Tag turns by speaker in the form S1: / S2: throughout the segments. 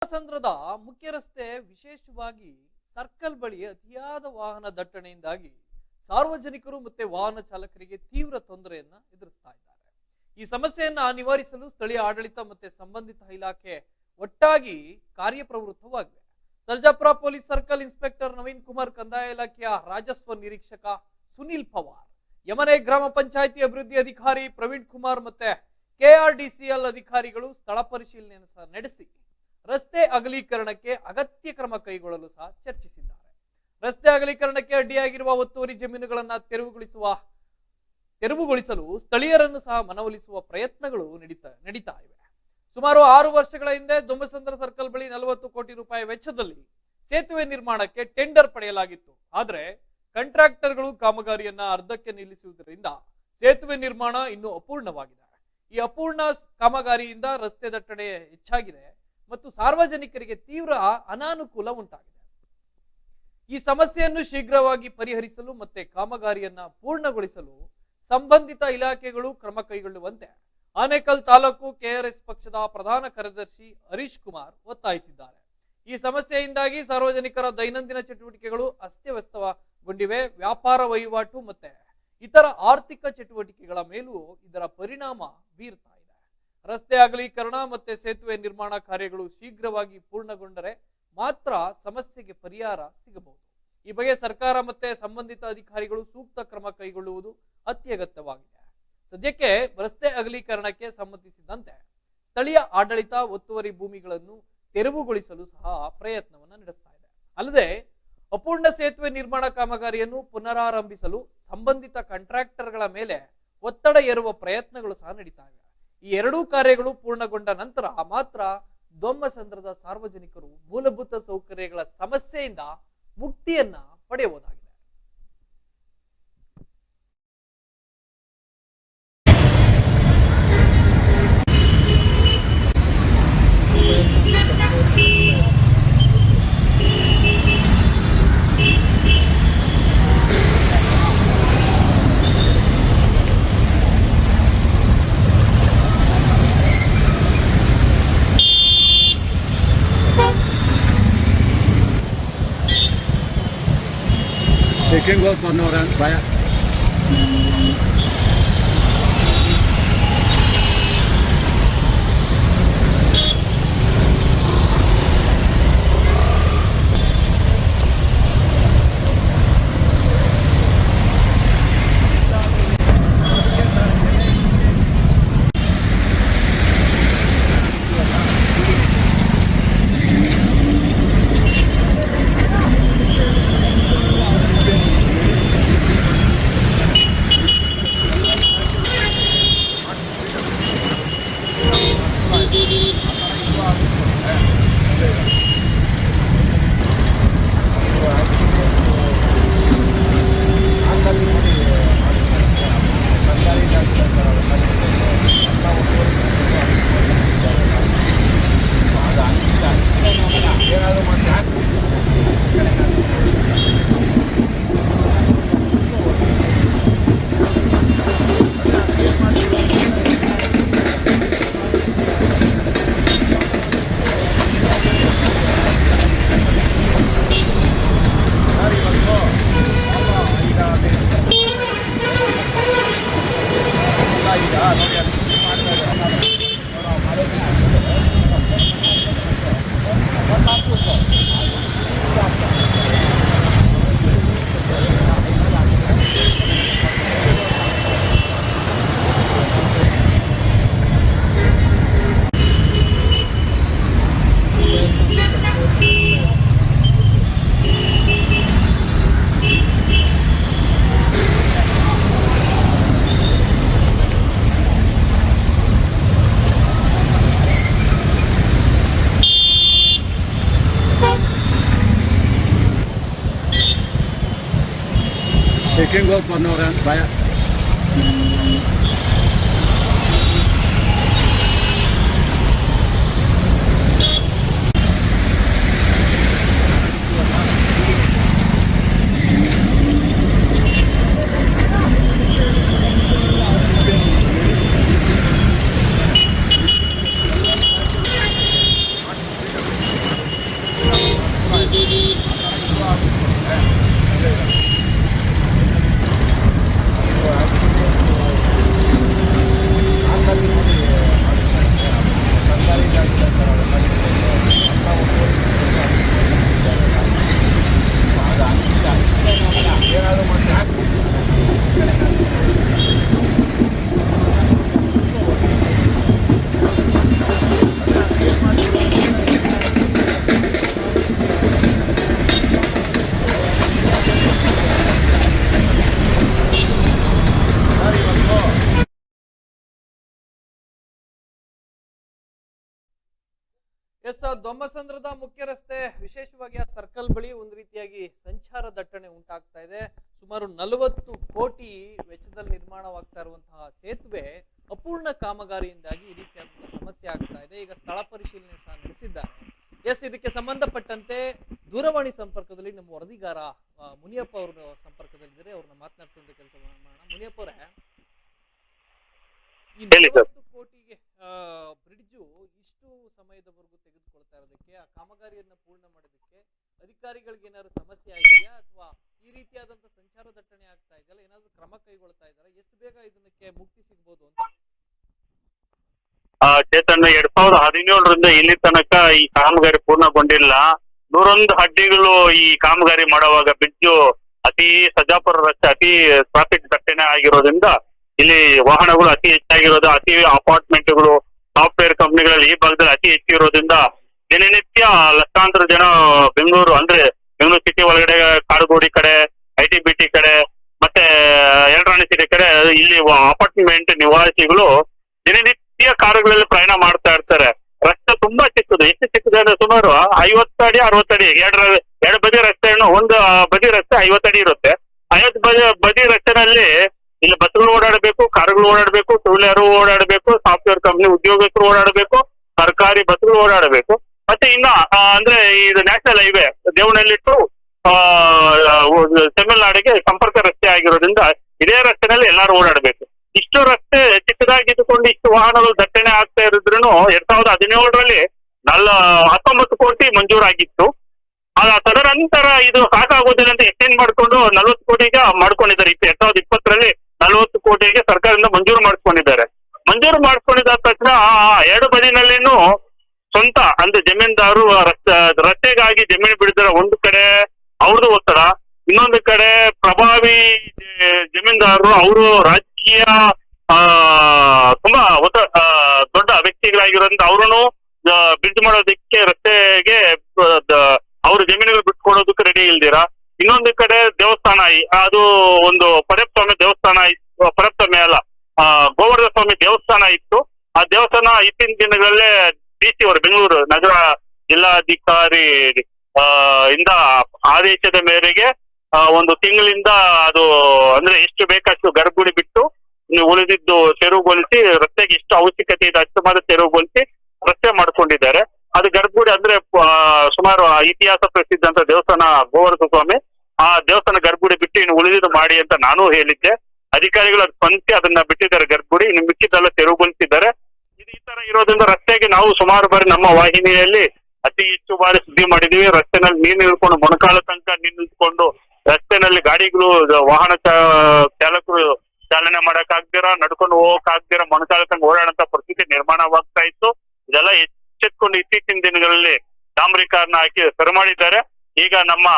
S1: ಸಂದ್ರದ ಮುಖ್ಯ ರಸ್ತೆ ವಿಶೇಷವಾಗಿ ಸರ್ಕಲ್ ಬಳಿ ಅತಿಯಾದ ವಾಹನ ದಟ್ಟಣೆಯಿಂದಾಗಿ ಸಾರ್ವಜನಿಕರು ಮತ್ತೆ ವಾಹನ ಚಾಲಕರಿಗೆ ತೀವ್ರ ತೊಂದರೆಯನ್ನ ಎದುರಿಸ್ತಾ ಇದ್ದಾರೆ. ಈ ಸಮಸ್ಯೆಯನ್ನ ನಿವಾರಿಸಲು ಸ್ಥಳೀಯ ಆಡಳಿತ ಮತ್ತೆ ಸಂಬಂಧಿತ ಇಲಾಖೆ ಒಟ್ಟಾಗಿ ಕಾರ್ಯಪ್ರವೃತ್ತವಾಗಿವೆ. Sarjapura police circle inspector Naveen Kumar, ಕಂದಾಯ ಇಲಾಖೆಯ ರಾಜಸ್ವ ನಿರೀಕ್ಷಕ ಸುನಿಲ್ ಪವಾರ್, ಯಮನೆ ಗ್ರಾಮ ಪಂಚಾಯಿತಿ ಅಭಿವೃದ್ಧಿ ಅಧಿಕಾರಿ ಪ್ರವೀಣ್ ಕುಮಾರ್ ಮತ್ತೆ ಕೆಆರ್ಡಿಸಿಎಲ್ ಅಧಿಕಾರಿಗಳು ಸ್ಥಳ ಪರಿಶೀಲನೆ ನಡೆಸಿ ರಸ್ತೆ ಅಗಲೀಕರಣಕ್ಕೆ ಅಗತ್ಯ ಕ್ರಮ ಕೈಗೊಳ್ಳಲು ಸಹ ಚರ್ಚಿಸಿದ್ದಾರೆ. ರಸ್ತೆ ಅಗಲೀಕರಣಕ್ಕೆ ಅಡ್ಡಿಯಾಗಿರುವ ಒತ್ತುವರಿ ಜಮೀನುಗಳನ್ನ ತೆರವುಗೊಳಿಸಲು ಸ್ಥಳೀಯರನ್ನು ಸಹ ಮನವೊಲಿಸುವ ಪ್ರಯತ್ನಗಳು ನಡೀತಾ ಇವೆ. ಸುಮಾರು 6 ವರ್ಷಗಳ ಹಿಂದೆ ದೊಂಬಸಂದ್ರ ಸರ್ಕಲ್ ಬಳಿ 40 ಕೋಟಿ ರೂಪಾಯಿ ವೆಚ್ಚದಲ್ಲಿ ಸೇತುವೆ ನಿರ್ಮಾಣಕ್ಕೆ ಟೆಂಡರ್ ಪಡೆಯಲಾಗಿತ್ತು. ಆದ್ರೆ ಕಾಂಟ್ರಾಕ್ಟರ್ಗಳು ಕಾಮಗಾರಿಯನ್ನ ಅರ್ಧಕ್ಕೆ ನಿಲ್ಲಿಸುವುದರಿಂದ ಸೇತುವೆ ನಿರ್ಮಾಣ ಇನ್ನೂ ಅಪೂರ್ಣವಾಗಿದೆ. ಈ ಅಪೂರ್ಣ ಕಾಮಗಾರಿಯಿಂದ ರಸ್ತೆ ದಟ್ಟಣೆ ಹೆಚ್ಚಾಗಿದೆ ಮತ್ತು ಸಾರ್ವಜನಿಕರಿಗೆ ತೀವ್ರ ಅನಾನುಕೂಲ ಉಂಟಾಗಿದೆ. ಈ ಸಮಸ್ಯೆಯನ್ನು ಶೀಘ್ರವಾಗಿ ಪರಿಹರಿಸಲು ಮತ್ತೆ ಕಾಮಗಾರಿಯನ್ನ ಪೂರ್ಣಗೊಳಿಸಲು ಸಂಬಂಧಿತ ಇಲಾಖೆಗಳು ಕ್ರಮ ಕೈಗೊಳ್ಳುವಂತೆ ಆನೇಕಲ್ ತಾಲೂಕು ಕೆಆರ್ಎಸ್ ಪಕ್ಷದ ಪ್ರಧಾನ ಕಾರ್ಯದರ್ಶಿ ಹರೀಶ್ ಕುಮಾರ್ ಒತ್ತಾಯಿಸಿದ್ದಾರೆ. ಈ ಸಮಸ್ಯೆಯಿಂದಾಗಿ ಸಾರ್ವಜನಿಕರ ದೈನಂದಿನ ಚಟುವಟಿಕೆಗಳು ಅಸ್ತವ್ಯಸ್ತಗೊಂಡಿವೆ. ವ್ಯಾಪಾರ ವಹಿವಾಟು ಮತ್ತೆ ಇತರ ಆರ್ಥಿಕ ಚಟುವಟಿಕೆಗಳ ಮೇಲೂ ಇದರ ಪರಿಣಾಮ ಬೀರ್ತಾ ಇದೆ. ರಸ್ತೆ ಅಗಲೀಕರಣ ಮತ್ತೆ ಸೇತುವೆ ನಿರ್ಮಾಣ ಕಾರ್ಯಗಳು ಶೀಘ್ರವಾಗಿ ಪೂರ್ಣಗೊಂಡರೆ ಮಾತ್ರ ಸಮಸ್ಯೆಗೆ ಪರಿಹಾರ ಸಿಗಬಹುದು. ಈ ಬಗ್ಗೆ ಸರ್ಕಾರ ಮತ್ತೆ ಸಂಬಂಧಿತ ಅಧಿಕಾರಿಗಳು ಸೂಕ್ತ ಕ್ರಮ ಕೈಗೊಳ್ಳುವುದು ಅತ್ಯಗತ್ಯವಾಗಿದೆ. ಸದ್ಯಕ್ಕೆ ರಸ್ತೆ ಅಗಲೀಕರಣಕ್ಕೆ ಸಂಬಂಧಿಸಿದಂತೆ ಸ್ಥಳೀಯ ಆಡಳಿತ ಒತ್ತುವರಿ ಭೂಮಿಗಳನ್ನು ತೆರವುಗೊಳಿಸಲು ಸಹ ಪ್ರಯತ್ನವನ್ನು ನಡೆಸ್ತಾ ಇದೆ. ಅಲ್ಲದೆ ಅಪೂರ್ಣ ಸೇತುವೆ ನಿರ್ಮಾಣ ಕಾಮಗಾರಿಯನ್ನು ಪುನರಾರಂಭಿಸಲು ಸಂಬಂಧಿತ ಕಾಂಟ್ರಾಕ್ಟರ್ಗಳ ಮೇಲೆ ಒತ್ತಡ ಹೇರುವ ಪ್ರಯತ್ನಗಳು ಸಹ ನಡೀತಾ ಇವೆ. ಈ ಎರಡೂ ಕಾರ್ಯಗಳು ಪೂರ್ಣಗೊಂಡ ನಂತರ ಮಾತ್ರ ದೊಂಬಸಂದ್ರದ ಸಾರ್ವಜನಿಕರು ಮೂಲಭೂತ ಸೌಕರ್ಯಗಳ ಸಮಸ್ಯೆಯಿಂದ ಮುಕ್ತಿಯನ್ನ ಪಡೆಯಬಹುದಾಗಿದೆ.
S2: Taking work for Noran, Baya. Taking work for Noran, Baya.
S1: Yes, ದೊಮ್ಮಸಂದ್ರದ ಮುಖ್ಯ ರಸ್ತೆ ವಿಶೇಷವಾಗಿ ಆ ಸರ್ಕಲ್ ಬಳಿ ಒಂದು ರೀತಿಯಾಗಿ ಸಂಚಾರ ದಟ್ಟಣೆ ಉಂಟಾಗ್ತಾ ಇದೆ. ಸುಮಾರು 40 ಕೋಟಿ ವೆಚ್ಚದಲ್ಲಿ ನಿರ್ಮಾಣವಾಗ್ತಾ ಇರುವಂತಹ ಸೇತುವೆ ಅಪೂರ್ಣ ಕಾಮಗಾರಿಯಿಂದಾಗಿ ಈ ರೀತಿಯಾದಂತಹ ಸಮಸ್ಯೆ ಆಗ್ತಾ ಇದೆ. ಈಗ ಸ್ಥಳ ಪರಿಶೀಲನೆ ಸಹ ನಡೆಸಿದ್ದಾರೆ. ಎಸ್, ಇದಕ್ಕೆ ಸಂಬಂಧಪಟ್ಟಂತೆ ದೂರವಾಣಿ ಸಂಪರ್ಕದಲ್ಲಿ ನಮ್ಮ ವರದಿಗಾರ ಮುನಿಯಪ್ಪ ಅವರು ಸಂಪರ್ಕದಲ್ಲಿದ್ದಾರೆ. ಅವ್ರನ್ನ ಮಾತನಾಡಿಸುವಂತ ಕೆಲಸ ಮಾಡೋಣ. ಮುನಿಯಪ್ಪ ಅವರೇ, ಈ 40 ಕೋಟಿಗೆ ಬ್ರಿಡ್ಜು ಇಷ್ಟು ಸಮಯದವರೆಗೂ ತೆಗೆದುಕೊಳ್ತಾ ಇರೋದಕ್ಕೆ, ಆ ಕಾಮಗಾರಿಯನ್ನ ಪೂರ್ಣ ಮಾಡೋದಕ್ಕೆ ಅಧಿಕಾರಿಗಳಿಗೆ ಏನಾದ್ರು ಸಮಸ್ಯೆ ಆಗಿದೆಯಾ, ಅಥವಾ ಈ ರೀತಿಯಾದಂತ ಸಂಚಾರ ದಟ್ಟಣೆ ಆಗ್ತಾ ಇದೆಯಲ್ಲ, ಏನಾದ್ರು ಕ್ರಮ ಕೈಗೊಳ್ತಾ ಇದ್ದಾರೆ? ಎಷ್ಟು ಬೇಗ ಇದಕ್ಕೆ ಮುಕ್ತಿ ಸಿಗಬಹುದು ಅಂತ?
S3: ಚೇತನ್, 2017ರಿಂದ ಇಲ್ಲಿ ತನಕ ಈ ಕಾಮಗಾರಿ ಪೂರ್ಣಗೊಂಡಿಲ್ಲ. 101 ಅಡ್ಡಿಗಳು ಈ ಕಾಮಗಾರಿ ಮಾಡುವಾಗ ಬ್ರಿಡ್ಜು ಅತಿ ಸಜ್ಜಾಪುರ ರಸ್ತೆ ಅತಿ ಟ್ರಾಫಿಕ್ ದಟ್ಟಣೆ ಆಗಿರೋದ್ರಿಂದ ಇಲ್ಲಿ ವಾಹನಗಳು ಅತಿ ಹೆಚ್ಚಾಗಿರೋದು, ಅತಿ ಅಪಾರ್ಟ್ಮೆಂಟ್ಗಳು, ಸಾಫ್ಟ್ವೇರ್ ಕಂಪನಿಗಳಲ್ಲಿ ಈ ಭಾಗದಲ್ಲಿ ಅತಿ ಹೆಚ್ಚು ಇರೋದ್ರಿಂದ ದಿನನಿತ್ಯ ಲಕ್ಷಾಂತರ ಜನ ಬೆಂಗಳೂರು ಸಿಟಿ ಒಳಗಡೆ, ಕಾಡುಗೋಡಿ ಕಡೆ, ITBT ಕಡೆ, ಮತ್ತೆ ಎಲ್ರಾಣಿ ಸಿಟಿ ಕಡೆ ಇಲ್ಲಿ ಅಪಾರ್ಟ್ಮೆಂಟ್ ನಿವಾಸಿಗಳು ದಿನನಿತ್ಯ ಕಾರುಗಳಲ್ಲಿ ಪ್ರಯಾಣ ಮಾಡ್ತಾ ಇರ್ತಾರೆ. ರಸ್ತೆ ತುಂಬಾ ಚಿಕ್ಕದು. ಎಷ್ಟು ಚಿಕ್ಕದು ಅಂದ್ರೆ ಸುಮಾರು 50 ಅಡಿ 60 ಅಡಿ, ಎರಡು ಬದಿ ರಸ್ತೆಯನ್ನು, ಒಂದು ಬದಿ ರಸ್ತೆ 50 ಅಡಿ ಇರುತ್ತೆ. 50 ಬದಿ ರಸ್ತೆನಲ್ಲಿ ಇಲ್ಲಿ ಬಸ್ಗಳು ಓಡಾಡಬೇಕು, ಕಾರುಗಳು ಓಡಾಡಬೇಕು, ಟೂ ವೀಲರ್ ಓಡಾಡಬೇಕು, ಸಾಫ್ಟ್ವೇರ್ ಕಂಪನಿ ಉದ್ಯೋಗಸ್ಥರು ಓಡಾಡಬೇಕು, ಸರ್ಕಾರಿ ಬಸ್ಗಳು ಓಡಾಡಬೇಕು. ಮತ್ತೆ ಇನ್ನ ಅಂದ್ರೆ ಇದು ನ್ಯಾಷನಲ್ ಹೈವೇ ದೇವನಹಳ್ಳಿ ಟು ತಮಿಳುನಾಡಿಗೆ ಸಂಪರ್ಕ ರಸ್ತೆ ಆಗಿರೋದ್ರಿಂದ ಇದೇ ರಸ್ತೆನಲ್ಲಿ ಎಲ್ಲರೂ ಓಡಾಡಬೇಕು. ಇಷ್ಟು ರಸ್ತೆ ಚಿಕ್ಕದಾಗಿದ್ದುಕೊಂಡು ಇಷ್ಟು ವಾಹನಗಳು ದಟ್ಟಣೆ ಆಗ್ತಾ ಇರಿದ್ರು 2017ರಲ್ಲಿ 19 ಕೋಟಿ ಮಂಜೂರಾಗಿತ್ತು. ತದನಂತರ ಇದು ಸಾಕಾಗೋದಿಲ್ಲ ಅಂತ ಎಕ್ಸ್ಟೆಂಡ್ ಮಾಡ್ಕೊಂಡು 40 ಕೋಟಿಗೆ ಮಾಡ್ಕೊಂಡಿದ್ದಾರೆ. 2020ರಲ್ಲಿ 40 ಕೋಟಿಗೆ ಸರ್ಕಾರದಿಂದ ಮಂಜೂರು ಮಾಡಿಸ್ಕೊಂಡಿದ್ದಾರೆ. ಮಂಜೂರು ಮಾಡಿಸ್ಕೊಂಡಿದ್ದ ತಕ್ಷಣ ಎರಡು ಬದಿನಲ್ಲಿನೂ ಸ್ವಂತ ಅಂದ್ರೆ ಜಮೀನ್ದಾರು ರಸ್ತೆಗಾಗಿ ಜಮೀನು ಬಿಡಿದ್ರೆ ಒಂದು ಕಡೆ ಅವ್ರದ್ದು ಒತ್ತಡ, ಇನ್ನೊಂದು ಕಡೆ ಪ್ರಭಾವಿ ಜಮೀನ್ದಾರರು ಅವರು ರಾಜಕೀಯ ತುಂಬಾ ದೊಡ್ಡ ವ್ಯಕ್ತಿಗಳಾಗಿರೋದ್ರಿಂದ ಅವ್ರೂ ಬ್ರಿಡ್ಜ್ ಮಾಡೋದಕ್ಕೆ ರಸ್ತೆಗೆ ಅವ್ರ ಜಮೀನುಗಳು ಬಿಟ್ಕೊಡೋದಕ್ಕೆ ರೆಡಿ ಇಲ್ದಿರಾ. ಇನ್ನೊಂದು ಕಡೆ ದೇವಸ್ಥಾನ, ಅದು ಒಂದು ಪರಪ್ಸ್ವಾಮಿ ದೇವಸ್ಥಾನ ಇತ್ತು, ಪರಪ್ಸ್ವಾಮಿ ಅಲ್ಲ ಗೋವರ್ಧನ ಸ್ವಾಮಿ ದೇವಸ್ಥಾನ ಇತ್ತು. ಆ ದೇವಸ್ಥಾನ ಇತ್ತೀನ ದಿನಗಳಲ್ಲೇ DC ಅವರು ಬೆಂಗಳೂರು ನಗರ ಜಿಲ್ಲಾಧಿಕಾರಿ ಇಂದ ಆದೇಶದ ಮೇರೆಗೆ ಒಂದು ತಿಂಗಳಿಂದ ಅದು ಅಂದ್ರೆ ಎಷ್ಟು ಬೇಕಷ್ಟು ಗರ್ಭಗುಡಿ ಬಿಟ್ಟು ನೀವು ಉಳಿದಿದ್ದು ತೆರವುಗೊಳಿಸಿ, ರಸ್ತೆಗೆ ಎಷ್ಟು ಅವಶ್ಯಕತೆ ಇದೆ ಅಷ್ಟು ಮಾತ್ರ ತೆರವುಗೊಳಿಸಿ ರಸ್ತೆ ಮಾಡ್ಕೊಂಡಿದ್ದಾರೆ. ಅದು ಗರ್ಭಗುಡಿ ಅಂದ್ರೆ ಸುಮಾರು ಇತಿಹಾಸ ಪ್ರಸಿದ್ಧ ಅಂತ ದೇವಸ್ಥಾನ ಗೋವರ್ಧನ ಸ್ವಾಮಿ, ಆ ದೇವಸ್ಥಾನ ಗರ್ಭಗುಡಿ ಬಿಟ್ಟು ಇನ್ನು ಉಳಿದಿದ್ದು ಮಾಡಿ ಅಂತ ನಾನು ಹೇಳಿದ್ದೆ. ಅಧಿಕಾರಿಗಳು ಅದು ಸ್ಪಂದಿಸಿ ಅದನ್ನ ಬಿಟ್ಟಿದ್ದಾರೆ ಗರ್ಭಗುಡಿ, ಇನ್ನು ಮಿಕ್ಕಿದ್ದೆಲ್ಲ ತೆರವುಗೊಳಿಸಿದ್ದಾರೆ. ಇದು ಈ ತರ ಇರೋದ್ರಿಂದ ರಸ್ತೆಗೆ ನಾವು ಸುಮಾರು ಬಾರಿ ನಮ್ಮ ವಾಹಿನಿಯಲ್ಲಿ ಅತಿ ಹೆಚ್ಚು ಬಾರಿ ಸುದ್ದಿ ಮಾಡಿದೀವಿ. ರಸ್ತೆನಲ್ಲಿ ನೀರು ನಿಲ್ಕೊಂಡು ಮೊಣಕಾಲ ತನಕ ನೀರು ನಿಲ್ಕೊಂಡು ರಸ್ತೆನಲ್ಲಿ ಗಾಡಿಗಳು ವಾಹನ ಚಾಲಕರು ಚಾಲನೆ ಮಾಡಕ್ ಆಗ್ದಿರಾ, ನಡ್ಕೊಂಡು ಹೋಗಕ್ ಆಗ್ದಿರಾ, ಮೊಣಕಾಲ ತನಕ ಓಡಾಡಂತ ಪರಿಸ್ಥಿತಿ ನಿರ್ಮಾಣವಾಗ್ತಾ ಇತ್ತು. ಇದೆಲ್ಲ ಎಚ್ಚೆತ್ಕೊಂಡು ಇತ್ತೀಚಿನ ದಿನಗಳಲ್ಲಿ ಡಾಂಬರೀಕರಣ ಹಾಕಿ ಸರಿ ಮಾಡಿದ್ದಾರೆ. ಈಗ ನಮ್ಮ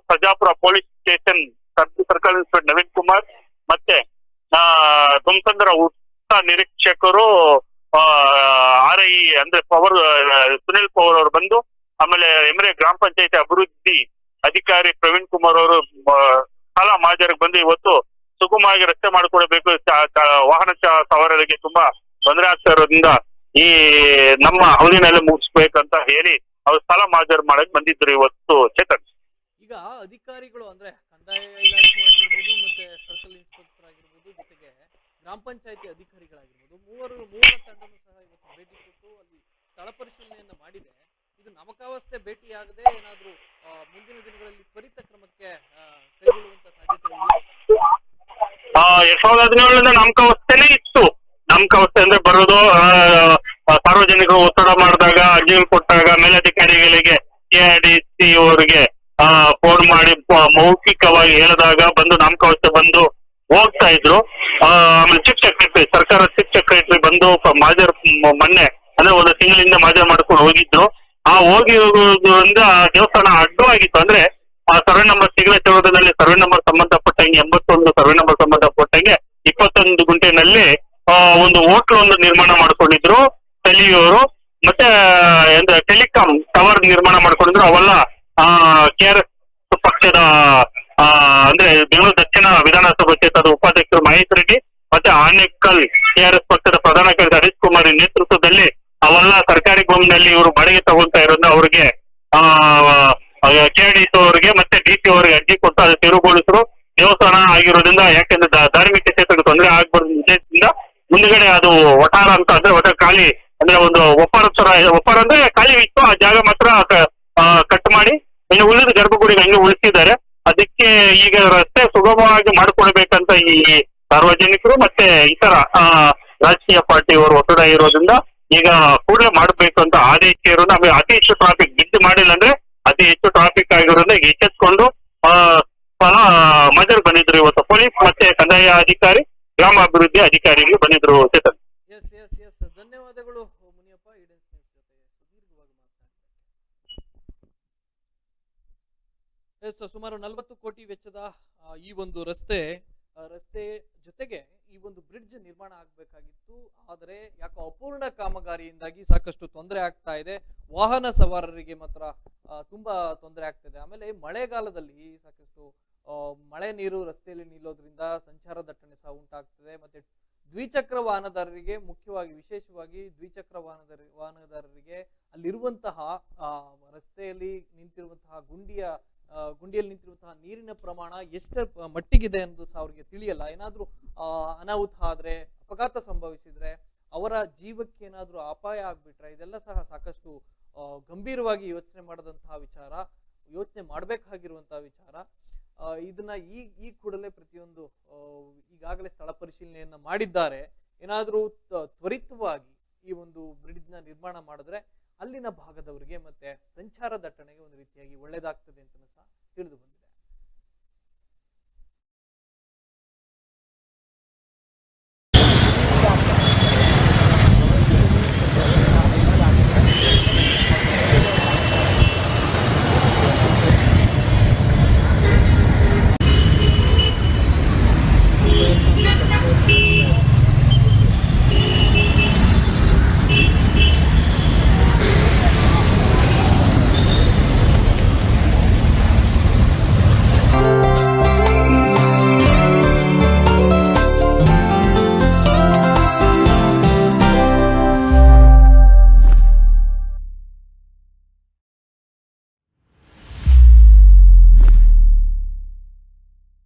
S3: Sarjapura police station circle inspector Naveen Kumar ಮತ್ತೆ ದೊಮ್ಮಸಂದ್ರ ಉಪ ನಿರೀಕ್ಷಕರು RI ಅಂದ್ರೆ ಪವರ್ ಸುನಿಲ್ ಪವರ್ ಅವರು ಬಂದು, ಆಮೇಲೆ ಎಮ್ರೆ ಗ್ರಾಮ ಪಂಚಾಯತಿ ಅಭಿವೃದ್ಧಿ ಅಧಿಕಾರಿ ಪ್ರವೀಣ್ ಕುಮಾರ್ ಅವರು ಶಾಲಾ ಮಾಜರಿಗೆ ಬಂದು ಇವತ್ತು ಸುಗಮವಾಗಿ ರಸ್ತೆ ಮಾಡಿಕೊಡಬೇಕು, ವಾಹನ ಸವಾರರಿಗೆ ತುಂಬಾ ತೊಂದರೆ ಆಗ್ತಾ ಇರೋದ್ರಿಂದ ಈ ನಮ್ಮ ಅವಧಿನಲ್ಲಿ ಮುಗಿಸ್ಬೇಕಂತ ಹೇಳಿ ಅವ್ರು ಸ್ಥಳ ಮಾಜರ್ ಮಾಡಕ್ ಬಂದಿದ್ರು ಇವತ್ತು. ಚೇತನ್,
S1: ಈಗ ಅಧಿಕಾರಿಗಳು ಅಂದ್ರೆ ಕಂದಾಯ ಇಲಾಖೆ ಆಗಿರ್ಬೋದು, ಮತ್ತೆ ಸರ್ಕಲ್ ಇನ್ಸ್ಪೆಕ್ಟರ್ ಆಗಿರ್ಬೋದು, ಜೊತೆಗೆ ಗ್ರಾಮ ಪಂಚಾಯತಿ ಅಧಿಕಾರಿಗಳಾಗಿರ್ಬೋದು, ಮೂವರ ತಂಡನೂ ಸಹ ಇವತ್ತು ಭೇಟಿ ಕೊಟ್ಟು ಅಲ್ಲಿ ಸ್ಥಳ ಪರಿಶೀಲನೆಯನ್ನ ಮಾಡಿದೆ. ಇದು ನಮಕಾವಸ್ಥೆ ಭೇಟಿಯಾಗದೆ ಏನಾದ್ರೂ ಮುಂದಿನ ದಿನಗಳಲ್ಲಿ ತ್ವರಿತ ಕ್ರಮಕ್ಕೆ ಕೈಗೊಳ್ಳುವಂತ ಸಾಧ್ಯತೆಗಳಿವೆ?
S3: 2017 ನಮಕಾವಸ್ಥೆನೇ ಇತ್ತು. ನಮಕಾವಸ್ಥೆ ಅಂದ್ರೆ ಬರೋದು ಸಾರ್ವಜನಿಕರು ಒತ್ತಡ ಮಾಡಿದಾಗ, ಅರ್ಜಿಗಳು ಕೊಟ್ಟಾಗ ಮೇಲಧಿಕಾರಿಗಳಿಗೆ ಕೆಡಿಸಿ ಅವರಿಗೆ ಫೋನ್ ಮಾಡಿ ಮೌಖಿಕವಾಗಿ ಹೇಳಿದಾಗ ಬಂದು ನಾಮಕಾವಸ್ಥೆ ಬಂದು ಹೋಗ್ತಾ ಇದ್ರು. ಆಮೇಲೆ ಚೀಫ್ ಸೆಕ್ರೆಟರಿ, ಸರ್ಕಾರ ಚೀಫ್ ಸೆಕ್ರೆಟರಿ ಬಂದು ಮಾಜರ್ ಮೊನ್ನೆ ಅಂದ್ರೆ ಒಂದು ತಿಂಗಳಿಂದ ಮಾಜರ್ ಮಾಡ್ಕೊಂಡು ಹೋಗಿದ್ರು. ಆ ಹೋಗಿ ಹೋಗೋದ್ರಿಂದ ದೇವಸ್ಥಾನ ಅಡ್ಡವಾಗಿತ್ತು. ಅಂದ್ರೆ ಆ ಸರ್ವೆ ನಂಬರ್ ಸಿಗ್ನೇಚರ್ನಲ್ಲಿ ಸರ್ವೆ ನಂಬರ್ ಸಂಬಂಧಪಟ್ಟಂಗೆ 81 ಸರ್ವೆ ನಂಬರ್ ಸಂಬಂಧಪಟ್ಟಂಗೆ 21 ಗುಂಟೆನಲ್ಲಿ ಒಂದು ಹೋಟ್ಲ್ ಒಂದು ನಿರ್ಮಾಣ ಮಾಡ್ಕೊಂಡಿದ್ರು ಟೆಲಿಯವರು. ಮತ್ತೆ ಟೆಲಿಕಾಂ ಟವರ್ ನಿರ್ಮಾಣ ಮಾಡ್ಕೊಂಡಿದ್ರು. ಅವೆಲ್ಲ KRS ಪಕ್ಷದ ಅಂದ್ರೆ ಬೆಂಗಳೂರು ದಕ್ಷಿಣ ವಿಧಾನಸಭಾ ಕ್ಷೇತ್ರದ ಉಪಾಧ್ಯಕ್ಷರು ಮಹೇಶ್ ರೆಡ್ಡಿ ಮತ್ತೆ ಆನೇಕಲ್ KRS ಪಕ್ಷದ ಪ್ರಧಾನ ಕಾರ್ಯದರ್ಶಿ ಹರೀಶ್ ಕುಮಾರ್ ನೇತೃತ್ವದಲ್ಲಿ ಅವೆಲ್ಲ ಸರ್ಕಾರಿ ಭೂಮಿನಲ್ಲಿ ಇವರು ಬಾಡಿಗೆ ತಗೊಂತಾ ಇರೋದ್ರಿಂದ ಅವ್ರಿಗೆ KDC ಅವರಿಗೆ ಮತ್ತೆ DC ಅವರಿಗೆ ಅರ್ಜಿ ಕೊಟ್ಟು ಅದು ತೆರವುಗೊಳಿಸರು. ದೇವಸ್ಥಾನ ಆಗಿರೋದ್ರಿಂದ ಯಾಕೆಂದ್ರೆ ಧಾರ್ಮಿಕ ಕ್ಷೇತ್ರಕ್ಕೆ ತೊಂದರೆ ಆಗ್ಬಾರ್ದು ಉದ್ದೇಶದಿಂದ ಮುಂದ್ಗಡೆ ಅದು ವಟಾರ ಅಂತ ಅಂದ್ರೆ ಒಟ್ಟ ಖಾಲಿ ಅಂದ್ರೆ ಒಂದು ಒಪ್ಪಾರ ಅಂದ್ರೆ ಖಾಲಿ ಇತ್ತು. ಆ ಜಾಗ ಮಾತ್ರ ಕಟ್ ಮಾಡಿ ಇನ್ನು ಉಳಿದ ಗರ್ಭಗುಡಿಗೆ ಹಂಗೆ ಉಳಿಸಿದ್ದಾರೆ. ಅದಕ್ಕೆ ಈಗ ರಸ್ತೆ ಸುಗಮವಾಗಿ ಮಾಡಿಕೊಡ್ಬೇಕಂತ ಈ ಸಾರ್ವಜನಿಕರು ಮತ್ತೆ ಇತರ ರಾಜಕೀಯ ಪಾರ್ಟಿಯವರು ಒತ್ತಡ ಇರೋದ್ರಿಂದ ಈಗ ಕೂಡಲೇ ಮಾಡಬೇಕು ಅಂತ ಆದೇಶ ಇರೋದು. ಆಮೇಲೆ ಅತಿ ಹೆಚ್ಚು ಟ್ರಾಫಿಕ್ ಬಿದ್ದು ಮಾಡಿಲ್ಲ ಅಂದ್ರೆ ಅತಿ ಹೆಚ್ಚು ಟ್ರಾಫಿಕ್ ಆಗಿರೋದ್ರಿಂದ ಈಗ ಎಚ್ಚೆತ್ಕೊಂಡು ಮಜರ್ ಬಂದಿದ್ರು ಇವತ್ತು ಪೊಲೀಸ್ ಮತ್ತೆ ಕಂದಾಯ ಅಧಿಕಾರಿ, ಗ್ರಾಮಾಭಿವೃದ್ಧಿ ಅಧಿಕಾರಿಗಳು ಬಂದಿದ್ರು. ಚೇತನ್,
S1: ಎಸ್ ಧನ್ಯವಾದಗಳು ಮುನಿಯಪ್ಪ. ಈಡೆನ್ಸ್ ನ್ಯೂಸ್ ಜೊತೆ ಸುದೀರ್ಘವಾಗಿ ಮಾತನಾಡಿದ್ದಾರೆ. ಸುಮಾರು 40 ಕೋಟಿ ವೆಚ್ಚದ ಈ ಒಂದು ರಸ್ತೆ ಜೊತೆಗೆ ಈ ಒಂದು ಬ್ರಿಡ್ಜ್ ನಿರ್ಮಾಣ ಆಗ್ಬೇಕಾಗಿತ್ತು. ಆದರೆ ಯಾಕೋ ಅಪೂರ್ಣ ಕಾಮಗಾರಿಯಿಂದಾಗಿ ಸಾಕಷ್ಟು ತೊಂದರೆ ಆಗ್ತಾ ಇದೆ. ವಾಹನ ಸವಾರರಿಗೆ ಮಾತ್ರ ತುಂಬಾ ತೊಂದರೆ ಆಗ್ತಿದೆ. ಆಮೇಲೆ ಮಳೆಗಾಲದಲ್ಲಿ ಸಾಕಷ್ಟು ಮಳೆ ನೀರು ರಸ್ತೆಯಲ್ಲಿ ನಿಲ್ಲೋದ್ರಿಂದ ಸಂಚಾರ ದಟ್ಟಣೆ ಸಹ ಉಂಟಾಗ್ತದೆ. ಮತ್ತೆ ದ್ವಿಚಕ್ರ ವಾಹನದಾರರಿಗೆ ವಿಶೇಷವಾಗಿ ದ್ವಿಚಕ್ರ ವಾಹನದಾರರಿಗೆ ಅಲ್ಲಿರುವಂತಹ ರಸ್ತೆಯಲ್ಲಿ ನಿಂತಿರುವಂತಹ ಗುಂಡಿಯಲ್ಲಿ ನಿಂತಿರುವಂತಹ ನೀರಿನ ಪ್ರಮಾಣ ಎಷ್ಟರ ಮಟ್ಟಿಗಿದೆ ಅನ್ನೋದು ಸಹ ಅವ್ರಿಗೆ ತಿಳಿಯಲ್ಲ. ಏನಾದ್ರೂ ಅನಾಹುತ ಆದ್ರೆ, ಅಪಘಾತ ಸಂಭವಿಸಿದ್ರೆ, ಅವರ ಜೀವಕ್ಕೆ ಏನಾದ್ರೂ ಅಪಾಯ ಆಗ್ಬಿಟ್ರೆ ಇದೆಲ್ಲ ಸಹ ಸಾಕಷ್ಟು ಗಂಭೀರವಾಗಿ ಯೋಚನೆ ಮಾಡಬೇಕಾಗಿರುವಂತಹ ವಿಚಾರ. ಇದನ್ನ ಈ ಕೂಡಲೇ ಪ್ರತಿಯೊಂದು ಈಗಾಗಲೇ ಸ್ಥಳ ಪರಿಶೀಲನೆಯನ್ನ ಮಾಡಿದ್ದಾರೆ. ಏನಾದ್ರೂ ತ್ವರಿತವಾಗಿ ಈ ಒಂದು ಬ್ರಿಡ್ಜ್ ನ ನಿರ್ಮಾಣ ಮಾಡಿದ್ರೆ ಅಲ್ಲಿನ ಭಾಗದವರಿಗೆ ಮತ್ತೆ ಸಂಚಾರ ದಟ್ಟಣೆಗೆ ಒಂದು ರೀತಿಯಾಗಿ ಒಳ್ಳೇದಾಗ್ತದೆ ಅಂತ ಸಹ ತಿಳಿದು ಬಂದಿದೆ.